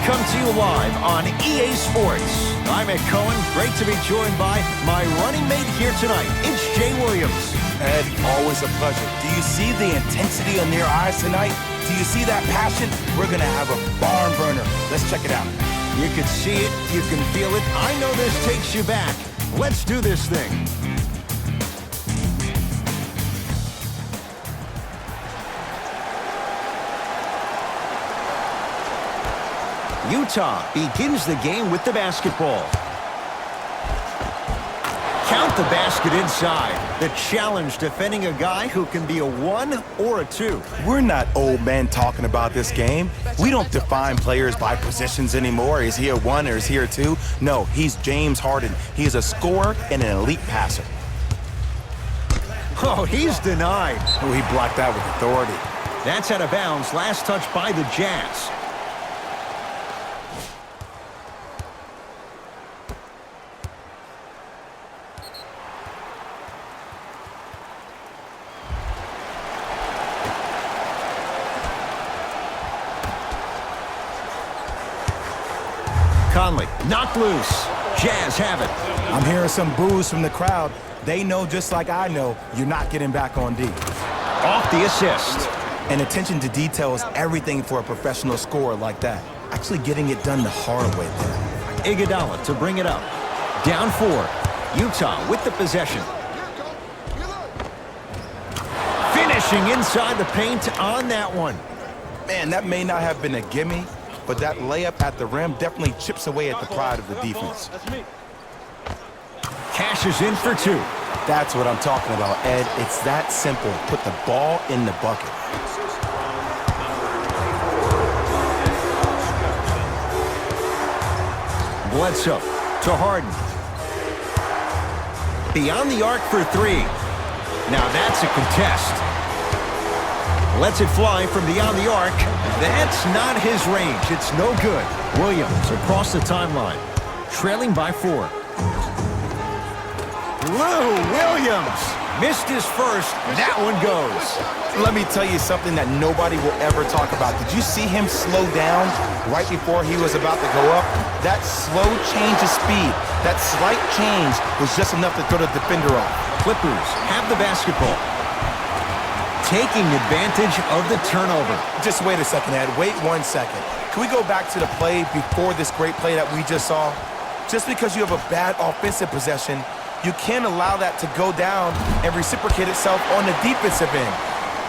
come to you live on EA Sports. I'm Ed Cohen. Great to be joined by my running mate here tonight. It's Jay Williams. Ed, always a pleasure. Do you see the intensity in their eyes tonight? Do you see that passion? We're going to have a barn burner. Let's check it out. You can see it. You can feel it. I know this takes you back. Let's do this thing. Utah begins the game with the basketball. Count the basket inside. The challenge defending a guy who can be a 1 or a 2. We're not old men talking about this game. We don't define players by positions anymore. Is he a 1 or is he a 2? No, he's James Harden. He is a scorer and an elite passer. Oh, he's denied. Oh, he blocked that with authority. That's out of bounds. Last touch by the Jazz. Conley, knocked loose. Jazz have it. I'm hearing some boos from the crowd. They know just like I know you're not getting back on D. Off the assist. And attention to detail is everything for a professional scorer like that. Actually getting it done the hard way there. Iguodala to bring it up. Down 4. Utah with the possession. Finishing inside the paint on that one. Man, that may not have been a gimme, but that layup at the rim definitely chips away at the pride of the defense. Cashes in for 2. That's what I'm talking about, Ed. It's that simple. Put the ball in the bucket. Bledsoe to Harden. Beyond the arc for 3. Now that's a contest. Lets it fly from beyond the arc. That's not his range. It's no good. Williams across the timeline. Trailing by 4. Lou Williams missed his first. That one goes. Let me tell you something that nobody will ever talk about. Did you see him slow down right before he was about to go up? That slow change of speed, that slight change was just enough to throw the defender off. Clippers have the basketball. Taking advantage of the turnover. Just wait a second, Ed. Wait 1 second. Can we go back to the play before this great play that we just saw? Just because you have a bad offensive possession, you can't allow that to go down and reciprocate itself on the defensive end.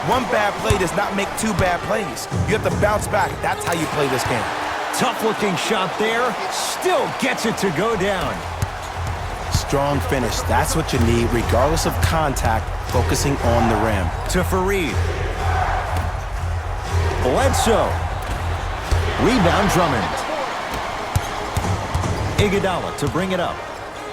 One bad play does not make 2 bad plays. You have to bounce back. That's how you play this game. Tough-looking shot there. Still gets it to go down. Strong finish. That's what you need, regardless of contact, focusing on the rim. To Fareed. Bledsoe. Rebound Drummond. Iguodala to bring it up.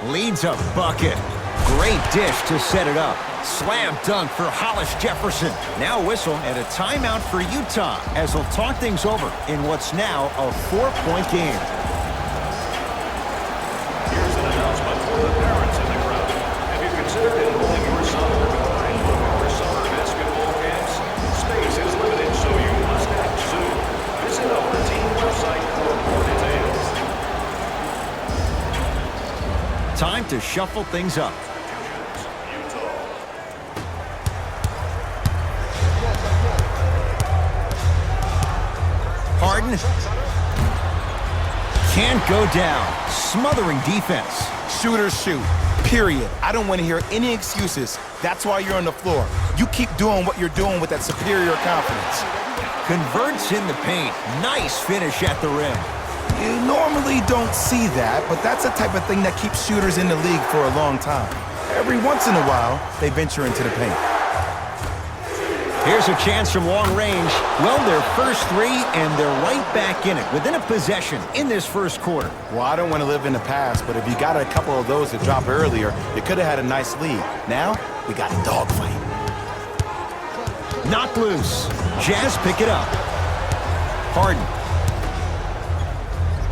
Leads a bucket. Great dish to set it up. Slam dunk for Hollis Jefferson. Now whistle and a timeout for Utah as they'll talk things over in what's now a 4-point game. Here's an announcement for the parents in the crowd. Have you considered enrolling your son or daughter in one of our summer basketball camps? Space is limited, so you must act soon. Visit our team website for more details. Time to shuffle things up. Harden can't go down. Smothering defense. Shooters shoot, period. I don't want to hear any excuses. That's why you're on the floor. You keep doing what you're doing with that superior confidence. Converts in the paint. Nice finish at the rim. You normally don't see that, but that's the type of thing that keeps shooters in the league for a long time. Every once in a while, they venture into the paint. Here's a chance from long range. Well, their first 3, and they're right back in it, within a possession in this first quarter. Well, I don't want to live in the past, but if you got a couple of those to drop earlier, you could have had a nice lead. Now, we got a dogfight. Knocked loose. Jazz pick it up. Harden.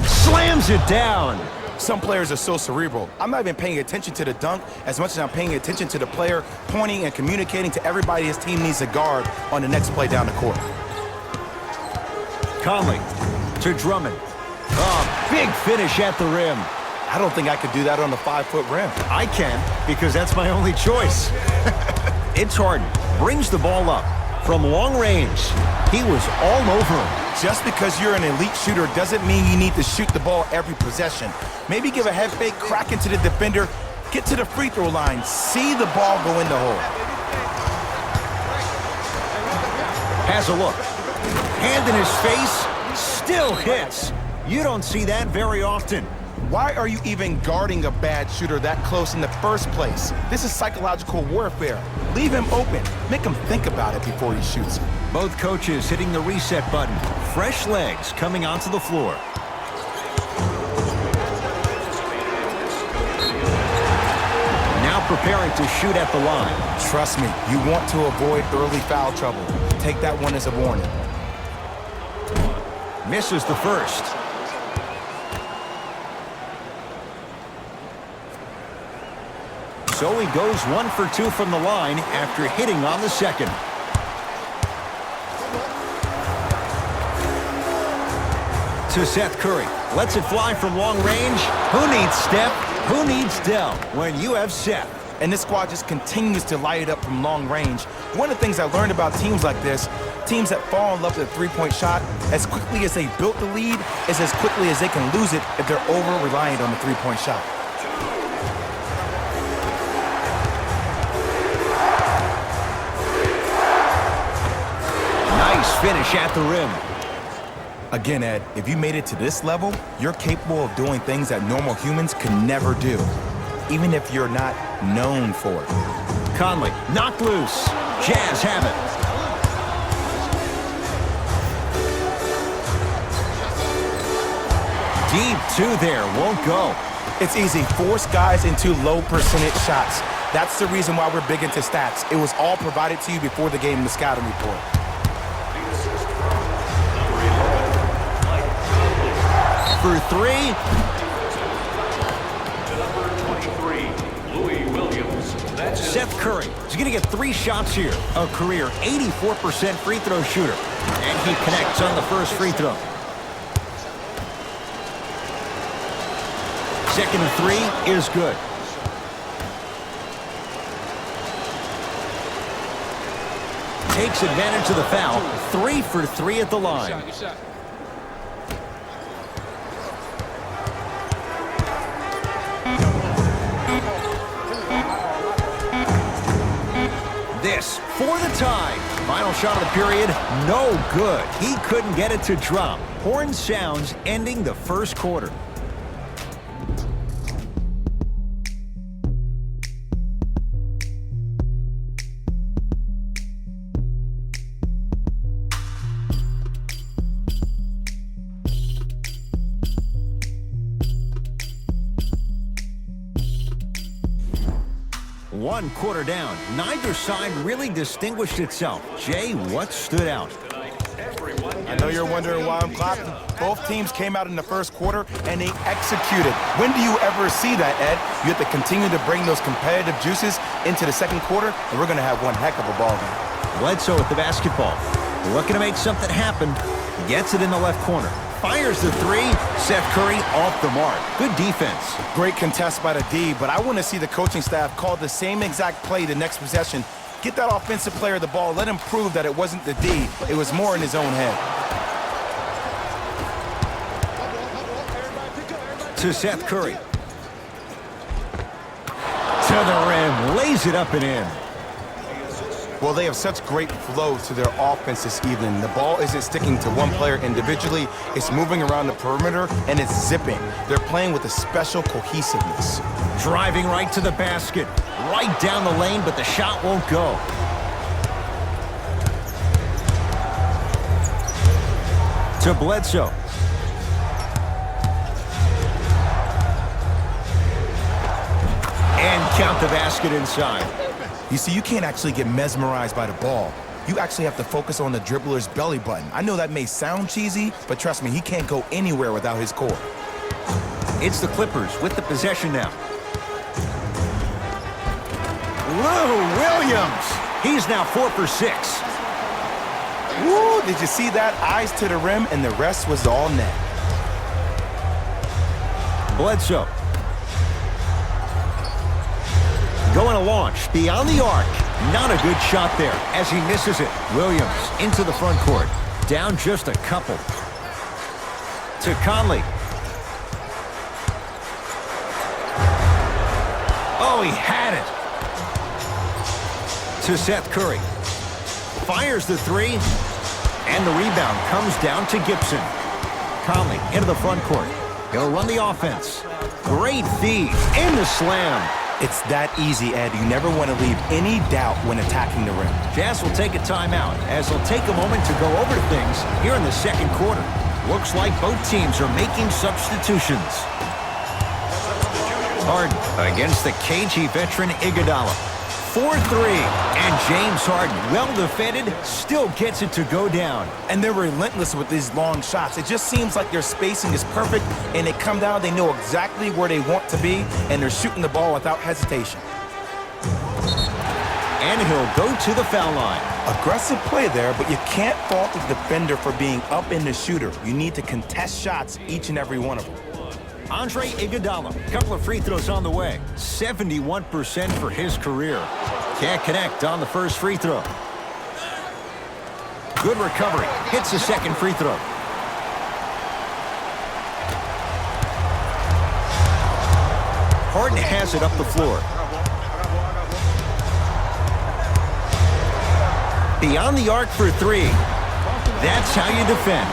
Slams it down. Some players are so cerebral. I'm not even paying attention to the dunk as much as I'm paying attention to the player pointing and communicating to everybody his team needs a guard on the next play down the court. Conley to Drummond. Oh, big finish at the rim. I don't think I could do that on the 5-foot rim. I can, because that's my only choice. It's Harden. Brings the ball up. From long range, he was all over him. Just because you're an elite shooter doesn't mean you need to shoot the ball every possession. Maybe give a head fake, crack into the defender, get to the free throw line, see the ball go in the hole. Has a look. Hand in his face, still hits. You don't see that very often. Why are you even guarding a bad shooter that close in the first place? This is psychological warfare. Leave him open. Make him think about it before he shoots. Both coaches hitting the reset button. Fresh legs coming onto the floor. Now preparing to shoot at the line. Trust me, you want to avoid early foul trouble. Take that one as a warning. Misses the first. So he goes 1 for 2 from the line after hitting on the second. To Seth Curry. Lets it fly from long range. Who needs Steph? Who needs Dell when you have Seth? And this squad just continues to light it up from long range. One of the things I learned about teams like this, teams that fall in love with the three-point shot, as quickly as they built the lead, is as quickly as they can lose it if they're over-reliant on the three-point shot. Nice finish at the rim. Again, Ed, if you made it to this level, you're capable of doing things that normal humans can never do, even if you're not known for it. Conley knocked loose. Jazz have it. Deep two there, won't go. It's easy. Force guys into low percentage shots. That's the reason why we're big into stats. It was all provided to you before the game in the scouting report. For three. To number 23, Louis Williams. That's Seth Curry is going to get 3 shots here. A career 84% free throw shooter. And he connects on the first free throw. Second and 3 is good. Takes advantage of the foul. 3 for 3 at the line. This for the tie. Final shot of the period, no good. He couldn't get it to drop. Horn sounds ending the first quarter. One quarter down. Neither side really distinguished itself. Jay, what stood out? I know you're wondering why I'm clapping. Both teams came out in the first quarter and they executed. When do you ever see that, Ed? You have to continue to bring those competitive juices into the second quarter, and we're going to have one heck of a ball game. Bledsoe with the basketball. Looking to make something happen. Gets it in the left corner. Fires the 3. Seth Curry off the mark. Good defense. Great contest by the D, but I want to see the coaching staff call the same exact play the next possession. Get that offensive player the ball. Let him prove that it wasn't the D. It was more in his own head. To Seth Curry. To the rim. Lays it up and in. Well, they have such great flow to their offense this evening. The ball isn't sticking to one player individually. It's moving around the perimeter, and it's zipping. They're playing with a special cohesiveness. Driving right to the basket. Right down the lane, but the shot won't go. To Bledsoe. And count the basket inside. You see, you can't actually get mesmerized by the ball. You actually have to focus on the dribbler's belly button. I know that may sound cheesy, but trust me, he can't go anywhere without his core. It's the Clippers with the possession now. Lou Williams. He's now 4 for 6. Woo, did you see that? Eyes to the rim, and the rest was all net. Bledsoe. Going to launch beyond the arc. Not a good shot there as he misses it. Williams into the front court. Down just a couple. To Conley. Oh, he had it. To Seth Curry. Fires the three. And the rebound comes down to Gibson. Conley into the front court. He'll run the offense. Great feed. In the slam. It's that easy, Ed. You never want to leave any doubt when attacking the rim. Jazz will take a timeout as they'll take a moment to go over things here in the second quarter. Looks like both teams are making substitutions. Harden against the KG veteran Iguodala. 4-3, and James Harden, well defended, still gets it to go down. And they're relentless with these long shots. It just seems like their spacing is perfect, and they come down, they know exactly where they want to be, and they're shooting the ball without hesitation. And he'll go to the foul line. Aggressive play there, but you can't fault the defender for being up in the shooter. You need to contest shots, each and every one of them. Andre Iguodala, a couple of free throws on the way. 71% for his career. Can't connect on the first free throw. Good recovery. Hits the second free throw. Harden has it up the floor. Beyond the arc for three. That's how you defend.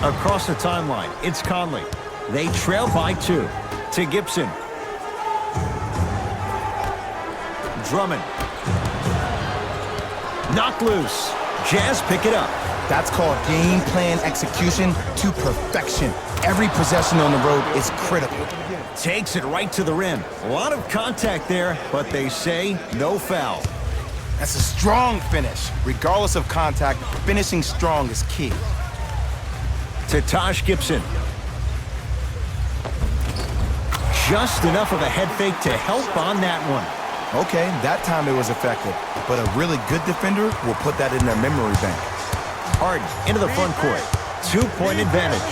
Across the timeline, it's Conley. They trail by 2. To Gibson. Drummond. Knocked loose. Jazz pick it up. That's called game plan execution to perfection. Every possession on the road is critical. Takes it right to the rim. A lot of contact there, but they say no foul. That's a strong finish. Regardless of contact, finishing strong is key. To Taj Gibson. Just enough of a head fake to help on that one. Okay, that time it was effective, but a really good defender will put that in their memory bank. Harden into the front court. 2-point advantage.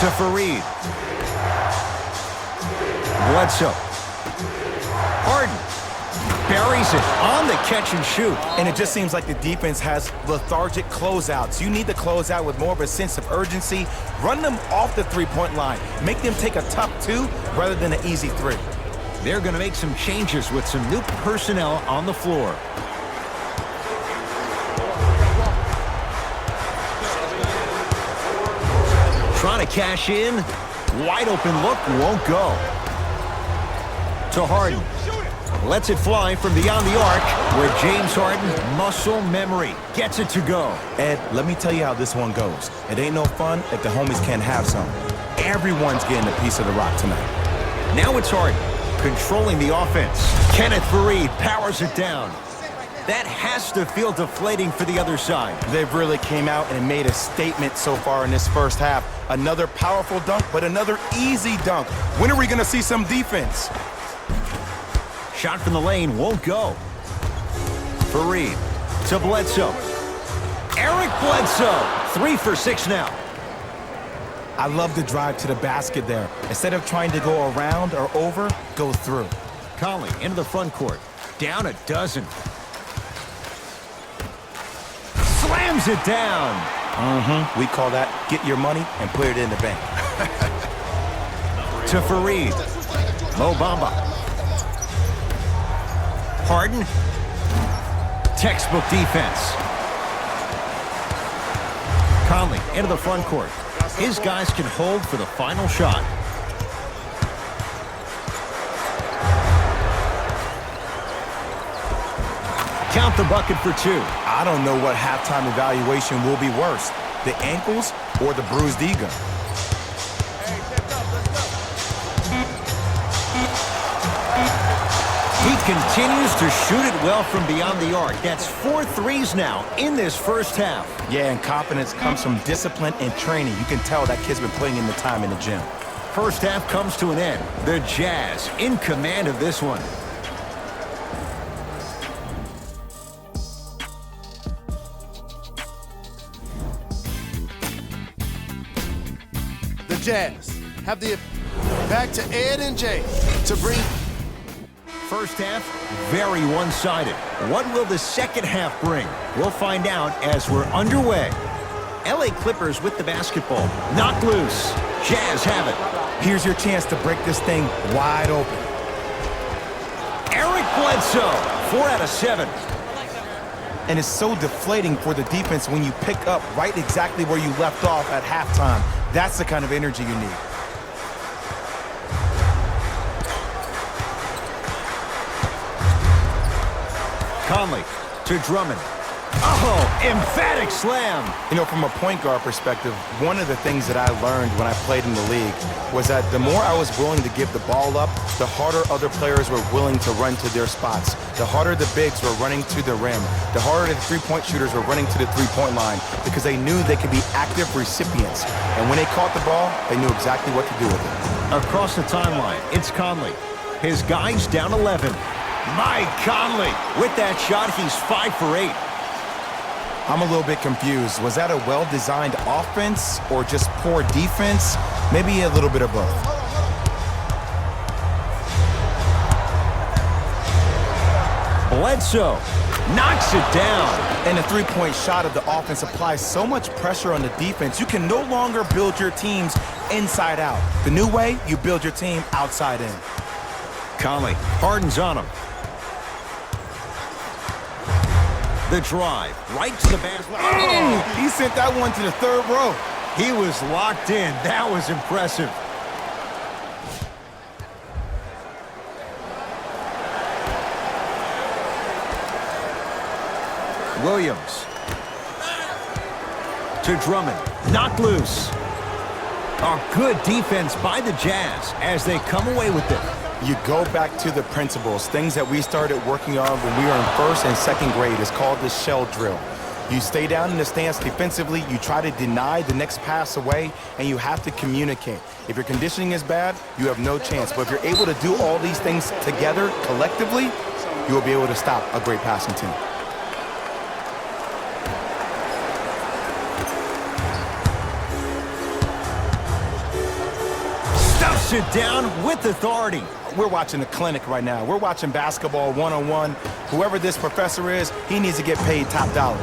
To Fareed. Bledsoe. Harden buries it on the catch and shoot. And it just seems like the defense has lethargic closeouts. You need to close out with more of a sense of urgency. Run them off the three-point line. Make them take a tough 2 rather than an easy 3. They're going to make some changes with some new personnel on the floor. Trying to cash in. Wide open look, won't go. To Harden. Lets it fly from beyond the arc, where James Harden, muscle memory, gets it to go. Ed, let me tell you how this one goes. It ain't no fun if the homies can't have some. Everyone's getting a piece of the rock tonight. Now it's Harden, controlling the offense. Kenneth Fareed powers it down. That has to feel deflating for the other side. They've really came out and made a statement so far in this first half. Another powerful dunk, but another easy dunk. When are we going to see some defense? Shot from the lane won't go. Fareed to Bledsoe. Eric Bledsoe, 3 for 6 now. I love the drive to the basket there. Instead of trying to go around or over, go through. Conley into the front court. Down a dozen. Slams it down. We call that get your money and put it in the bank. To Fareed. Mo Bamba. Harden. Textbook defense. Conley into the front court. His guys can hold for the final shot. Count the bucket for 2. I don't know what halftime evaluation will be worse, the ankles or the bruised ego. He continues to shoot it well from beyond the arc. That's 4 threes now in this first half. Yeah, and confidence comes from discipline and training. You can tell that kid's been putting in the time in the gym. First half comes to an end. The Jazz in command of this one. Jazz have the back to Ed and Jay to bring. First half, very one-sided. What will the second half bring? We'll find out as we're underway. LA Clippers with the basketball. Knocked loose. Jazz have it. Here's your chance to break this thing wide open. Eric Bledsoe, 4 out of 7. And it's so deflating for the defense when you pick up right exactly where you left off at halftime. That's the kind of energy you need. Conley to Drummond. Oh, emphatic slam. You know, from a point guard perspective, one of the things that I learned when I played in the league was that the more I was willing to give the ball up, the harder other players were willing to run to their spots. The harder the bigs were running to the rim. The harder the three-point shooters were running to the three-point line because they knew they could be active recipients. And when they caught the ball, they knew exactly what to do with it. Across the timeline, it's Conley. His guy's down 11. Mike Conley. With that shot, he's 5 for 8. I'm a little bit confused. Was that a well-designed offense or just poor defense? Maybe a little bit of both. Bledsoe knocks it down. And the three-point shot of the offense applies so much pressure on the defense, you can no longer build your teams inside out. The new way, you build your team outside in. Conley, Harden's on him. The drive, right to the basket. Oh, he sent that one to the third row. He was locked in. That was impressive. Williams to Drummond. Knocked loose. A good defense by the Jazz as they come away with it. You go back to the principles, things that we started working on when we were in first and second grade. It's called the shell drill. You stay down in the stance defensively, you try to deny the next pass away, and you have to communicate. If your conditioning is bad, you have no chance. But if you're able to do all these things together, collectively, you will be able to stop a great passing team. Stuffs it down with authority. We're watching a clinic right now. We're watching basketball one-on-one. Whoever this professor is, he needs to get paid top dollar.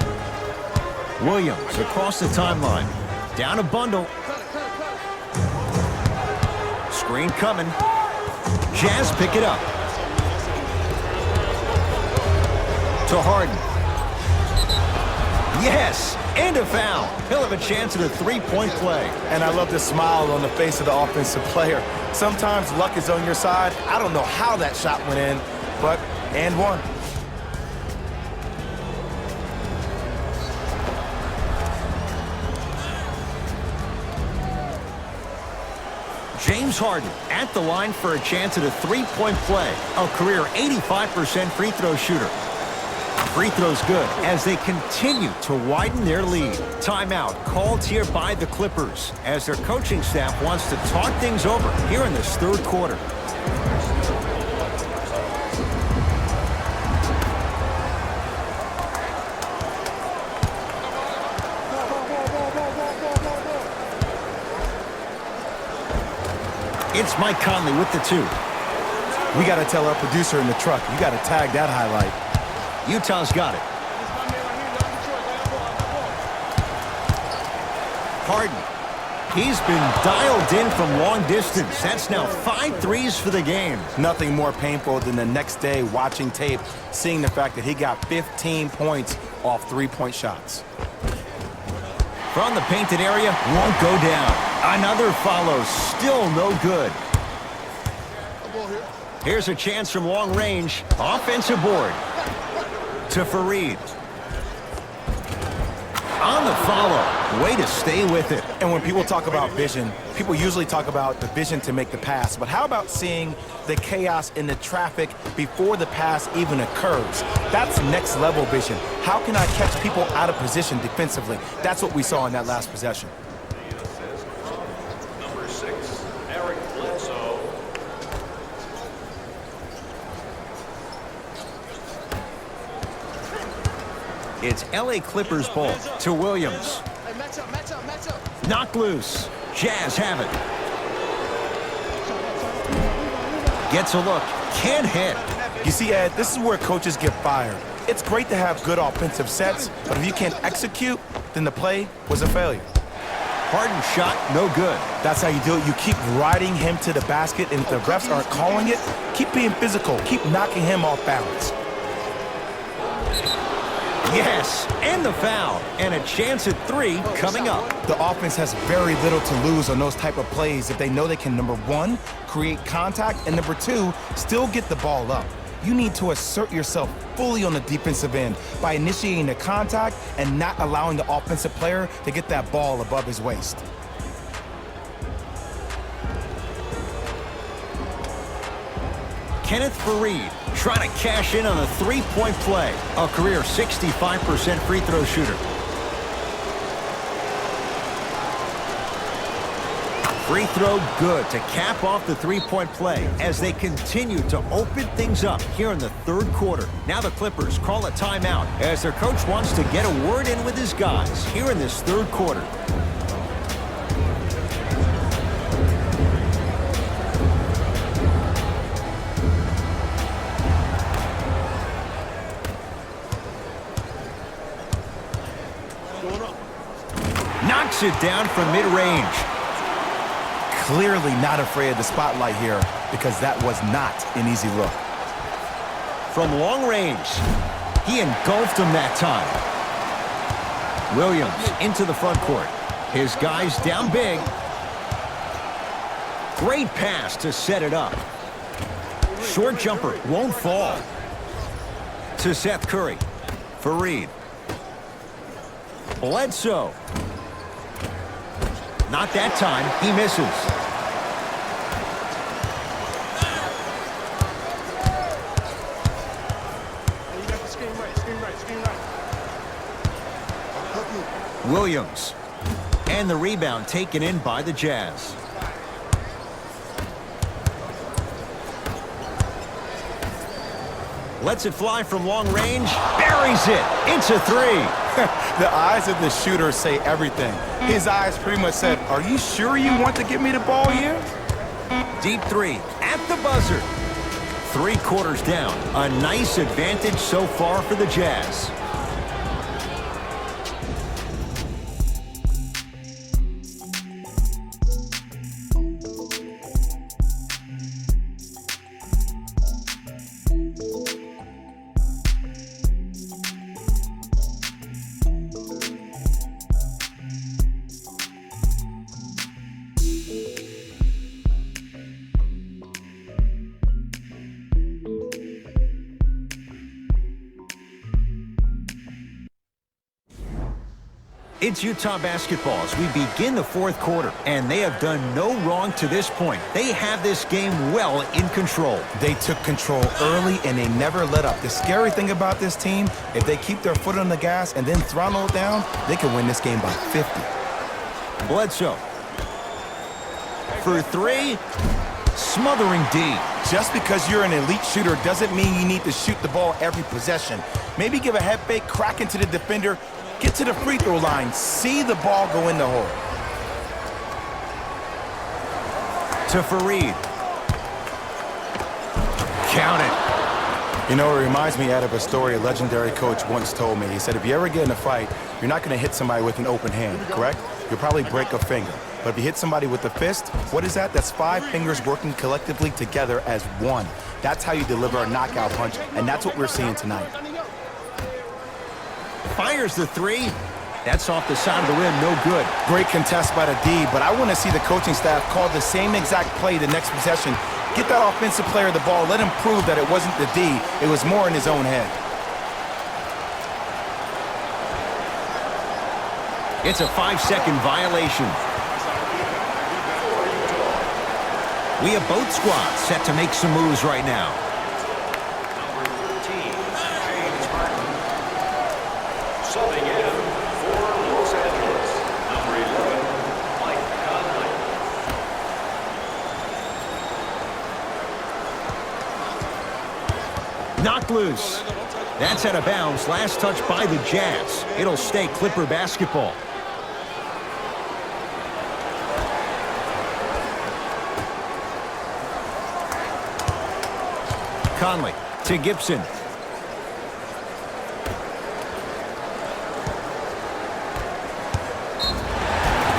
Williams across the timeline. Down a bundle. Screen coming. Jazz pick it up. To Harden. Yes, and a foul. He'll have a chance at a three-point play. And I love the smile on the face of the offensive player. Sometimes luck is on your side. I don't know how that shot went in, but and one. James Harden at the line for a chance at a three-point play. A career 85% free throw shooter. Free throws good as they continue to widen their lead. Timeout called here by the Clippers as their coaching staff wants to talk things over here in this third quarter. It's Mike Conley with the 2. We got to tell our producer in the truck, you got to tag that highlight. Utah's got it. Harden. He's been dialed in from long distance. That's now 5 threes for the game. Nothing more painful than the next day watching tape, seeing the fact that he got 15 points off three-point shots. From the painted area, won't go down. Another follows, still no good. Here's a chance from long range. Offensive board. To Fareed. On the follow. Way to stay with it. And when people talk about vision, people usually talk about the vision to make the pass. But how about seeing the chaos in the traffic before the pass even occurs? That's next level vision. How can I catch people out of position defensively? That's what we saw in that last possession. Number 6, Eric Bledsoe. It's LA Clippers ball to Williams. Knocked loose. Jazz have it. Gets a look. Can't hit. You see, Ed, this is where coaches get fired. It's great to have good offensive sets, but if you can't execute, then the play was a failure. Harden's shot, no good. That's how you do it. You keep riding him to the basket, and if the refs aren't calling it, keep being physical. Keep knocking him off balance. Yes, and the foul. And a chance at 3 coming up. The offense has very little to lose on those type of plays if they know they can, number 1, create contact, and number 2, still get the ball up. You need to assert yourself fully on the defensive end by initiating the contact and not allowing the offensive player to get that ball above his waist. Kenneth Faried trying to cash in on a 3-point play. A career 65% free throw shooter. Free throw good to cap off the 3-point play as they continue to open things up here in the 3rd quarter. Now the Clippers call a timeout as their coach wants to get a word in with his guys here in this 3rd quarter. Knocks it down from mid-range. Clearly not afraid of the spotlight here because that was not an easy look. From long range, he engulfed him that time. Williams into the front court. His guys down big. Great pass to set it up. Short jumper won't fall. To Seth Curry. Faried. Bledsoe. Not that time. He misses. Williams. And the rebound taken in by the Jazz. Lets it fly from long range. Buries it. It's a 3. The eyes of the shooter say everything. His eyes pretty much said, "Are you sure you want to give me the ball here?" Deep 3 at the buzzer. 3 quarters down. A nice advantage so far for the Jazz. It's Utah basketball as we begin the 4th quarter, and they have done no wrong to this point. They have this game well in control. They took control early, and they never let up. The scary thing about this team, if they keep their foot on the gas and then throttle it down, they can win this game by 50. Bledsoe. For 3. Smothering D. Just because you're an elite shooter doesn't mean you need to shoot the ball every possession. Maybe give a head fake, crack into the defender, get to the free throw line, see the ball go in the hole. To Faried. Count it. You know, it reminds me out of a story a legendary coach once told me. He said, if you ever get in a fight, you're not going to hit somebody with an open hand, correct? You'll probably break a finger. But if you hit somebody with a fist, what is that? That's 5 fingers working collectively together as one. That's how you deliver a knockout punch, and that's what we're seeing tonight. Fires the 3. That's off the side of the rim, no good. Great contest by the D, but I want to see the coaching staff call the same exact play the next possession. Get that offensive player the ball. Let him prove that it wasn't the D. It was more in his own head. It's a 5-second violation. We have both squads set to make some moves right now. Number 13, James Harden. Subbing in for Los Angeles. Number 11, Mike Conley. Knocked loose. That's out of bounds. Last touch by the Jazz. It'll stay Clipper basketball. Conley to Gibson.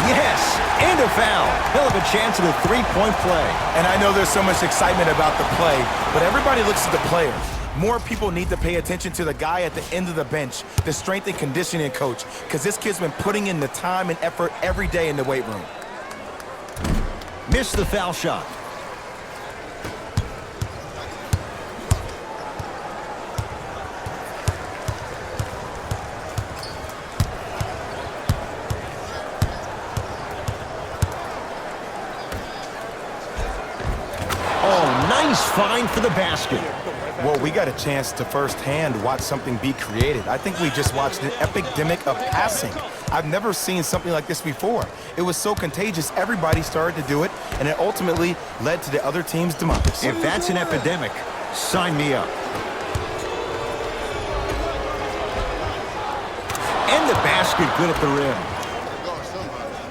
Yes, and a foul. He'll have a chance at a three-point play. And I know there's so much excitement about the play, but everybody looks at the player. More people need to pay attention to the guy at the end of the bench, the strength and conditioning coach, because this kid's been putting in the time and effort every day in the weight room. Missed the foul shot. Oh, nice find for the basket. Well, we got a chance to firsthand watch something be created. I think we just watched an epidemic of passing. I've never seen something like this before. It was so contagious, everybody started to do it, and it ultimately led to the other team's demise. If that's an epidemic, sign me up. And the basket good at the rim.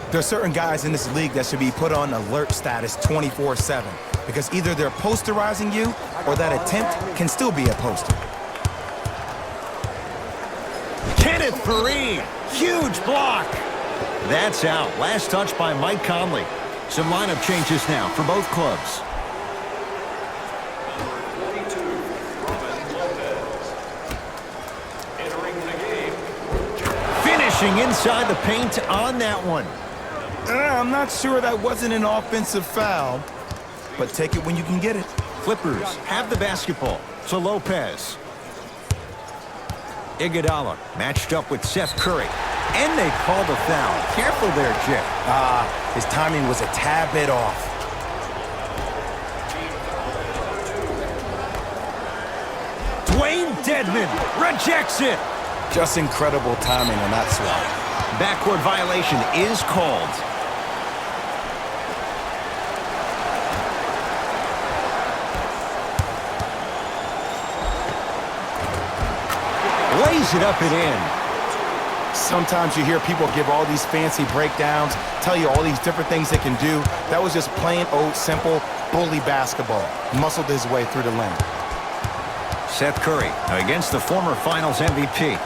There are certain guys in this league that should be put on alert status 24/7 because either they're posterizing you or that attempt can still be a poster. Kenneth Fareed, huge block. That's out. Last touch by Mike Conley. Some lineup changes now for both clubs. Number 42, Robin Lopez. Entering the game, Finishing inside the paint on that one. I'm not sure that wasn't an offensive foul, but take it when you can get it. Clippers have the basketball to Lopez. Iguodala matched up with Seth Curry. And they call the foul. Careful there, Jim. His timing was a tad bit off. Dwayne Dedmon rejects it. Just incredible timing on that swat. Backcourt violation is called. Lays it up and in. Sometimes you hear people give all these fancy breakdowns, tell you all these different things they can do. That was just plain old simple bully basketball. Muscled his way through the lane. Seth Curry against the former Finals MVP.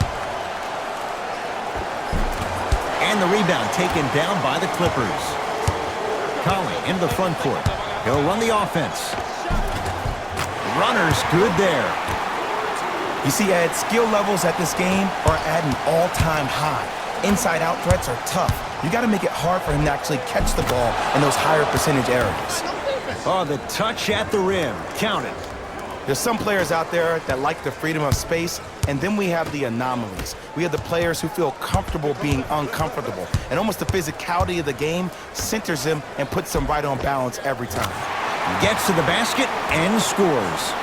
And the rebound taken down by the Clippers. Conley into the front court. He'll run the offense. Runner's good there. You see, Ed, skill levels at this game are at an all-time high. Inside-out threats are tough. You got to make it hard for him to actually catch the ball in those higher percentage areas. Oh, the touch at the rim. Count it. There's some players out there that like the freedom of space, and then we have the anomalies. We have the players who feel comfortable being uncomfortable, and almost the physicality of the game centers them and puts them right on balance every time. Gets to the basket and scores.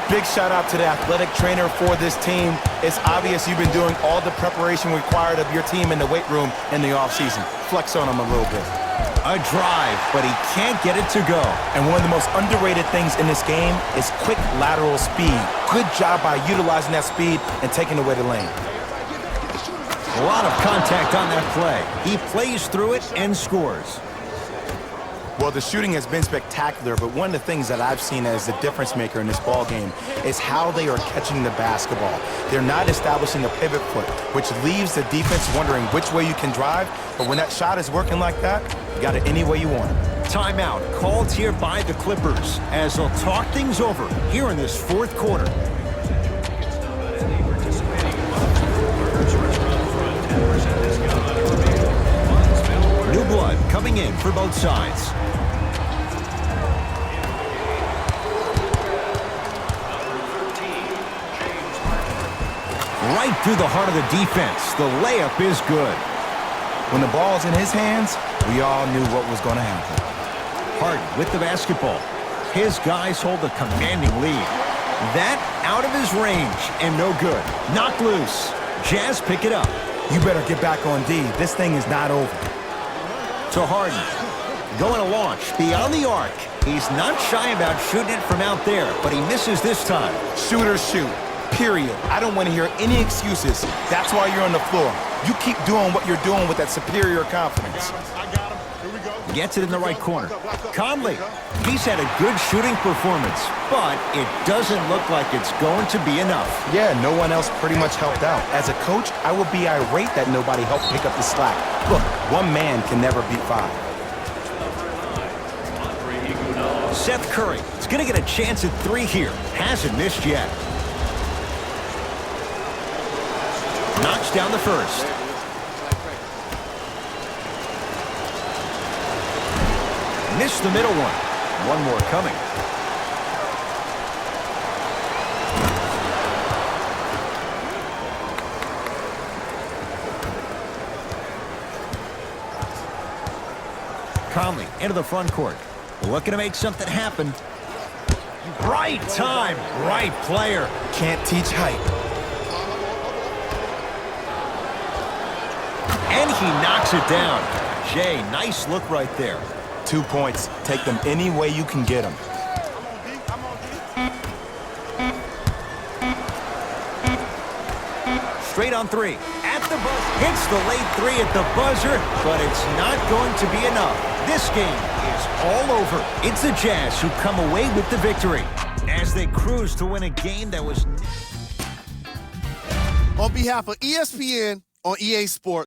Big shout out to the athletic trainer for this team. It's obvious you've been doing all the preparation required of your team in the weight room in the offseason. Flex on him a little bit. A drive, but he can't get it to go. And one of the most underrated things in this game is quick lateral speed. Good job by utilizing that speed and taking away the lane. A lot of contact on that play. He plays through it and scores. Well, the shooting has been spectacular, but one of the things that I've seen as the difference maker in this ball game is how they are catching the basketball. They're not establishing a pivot foot, which leaves the defense wondering which way you can drive, but when that shot is working like that, you got it any way you want it. Timeout called here by the Clippers as they'll talk things over here in this fourth quarter. New blood coming in for both sides. Right through the heart of the defense. The layup is good. When the ball's in his hands, we all knew what was going to happen. Harden with the basketball. His guys hold a commanding lead. That out of his range and no good. Knocked loose. Jazz pick it up. You better get back on D. This thing is not over. To Harden. Going to launch beyond the arc. He's not shy about shooting it from out there, but he misses this time. Shooters shoot. Period. I don't want to hear any excuses. That's why you're on the floor. You keep doing what you're doing with that superior confidence. Gets it in the right corner. Conley, he's had a good shooting performance, but it doesn't look like it's going to be enough. Yeah, no one else pretty much helped out. As a coach, I would be irate that nobody helped pick up the slack. Look, one man can never beat five. Seth Curry is going to get a chance at 3 here. Hasn't missed yet. Knocks down the first. Missed the middle one. One more coming. Conley into the front court. Looking to make something happen. Right time, right player. Can't teach height. And he knocks it down. Jay, nice look right there. 2 points. Take them any way you can get them. Straight on 3. At the buzzer. Hits the late 3 at the buzzer, but it's not going to be enough. This game is all over. It's the Jazz who come away with the victory as they cruise to win a game that was... On behalf of ESPN on EA Sports,